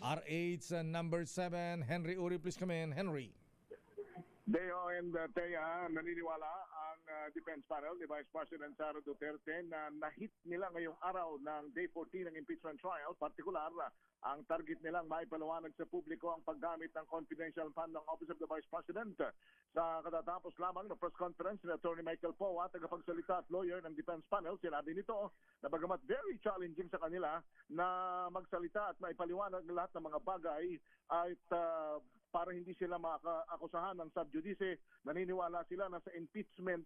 RH number 7, Henry Uri. Please come in, Henry. Deo and Thea, naniniwala ang defense panel ni Vice President Sara Duterte na nahit nila ngayong araw ng Day 14 ng impeachment trial. Partikular, ang target nilang maipaliwanag sa publiko ang paggamit ng confidential fund ng Office of the Vice President. Sa katatapos lamang ng press conference ni Atty. Michael Poa, tagapagsalita at lawyer ng defense panel, sinabi nito na bagamat very challenging sa kanila na magsalita at maipaliwanag lahat ng mga bagay at para hindi sila makaakusahan ng subjudice, naniniwala sila na sa impeachment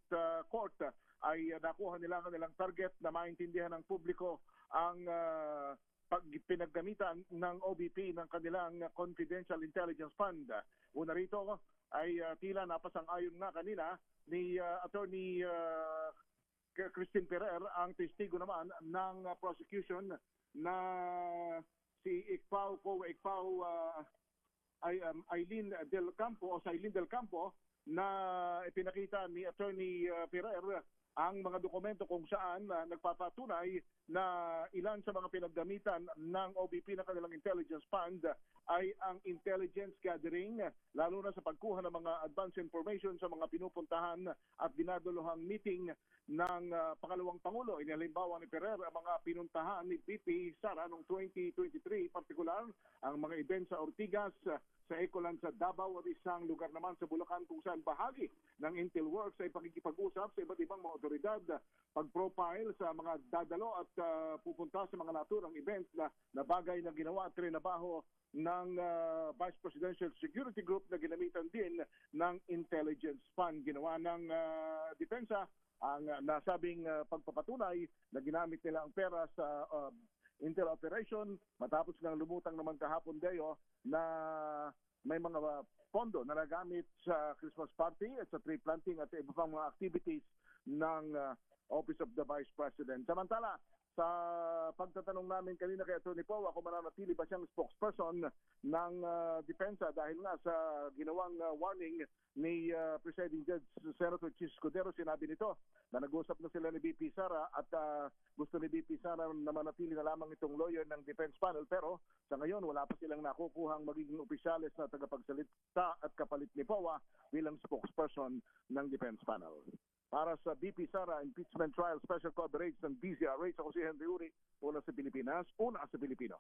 court ay nakuha nila kanilang target na maintindihan ng publiko ang pinaggamitan ng OBP ng kanilang Confidential Intelligence Fund. Una rito ay tila napasang-ayon na kanina ni Attorney Christine Ferrer, ang testigo naman ng prosecution na si Eileen Del Campo na ipinakita ni Attorney Ferrer ang mga dokumento kung saan nagpapatunay na ilan sa mga pinagdamitan ng OBP na kanilang intelligence fund ay ang intelligence gathering, lalo na sa pagkuha ng mga advance information sa mga pinupuntahan at dinadaluhang meeting ng pangalawang Pangulo. Inihalimbawa ni Ferrer ang mga pinuntahan ni VP Sara noong 2023, partikular ang mga event sa Ortigas, sa Ecoland sa Davao at isang lugar naman sa Bulacan kung saan bahagi ng Intel Works ay pakikipag-usap sa iba't ibang mga otoridad, pag-profile sa mga dadalo at pupunta sa mga naturang event na bagay na ginawa at trinabaho ng Vice Presidential Security Group na ginamitan din ng Intelligence Fund. Ginawa ng depensa ang nasabing pagpapatunay na ginamit nila ang pera sa Intel operation matapos ng lumutang naman kahapon Deo na may mga pondo na nagamit sa Christmas party at sa tree planting at iba pang mga activities ng Office of the Vice President. Samantala, sa pagtatanong namin kanina kay Atty. Poa kung mananatili ba siyang spokesperson ng depensa dahil nga sa ginawang warning ni Presiding Judge Senator Chis Escudero, sinabi nito na nag-usap na sila ni VP Sara at gusto ni VP Sara na manatili na lamang itong lawyer ng defense panel, pero sa ngayon wala pa silang nakukuhang magiging opisyales na tagapagsalita at kapalit ni Poa bilang spokesperson ng defense panel. Para sa VP Sara Impeachment Trial Special Coverage ng DZRH, ako si Henry Uri, una sa Pilipinas, una sa Pilipino.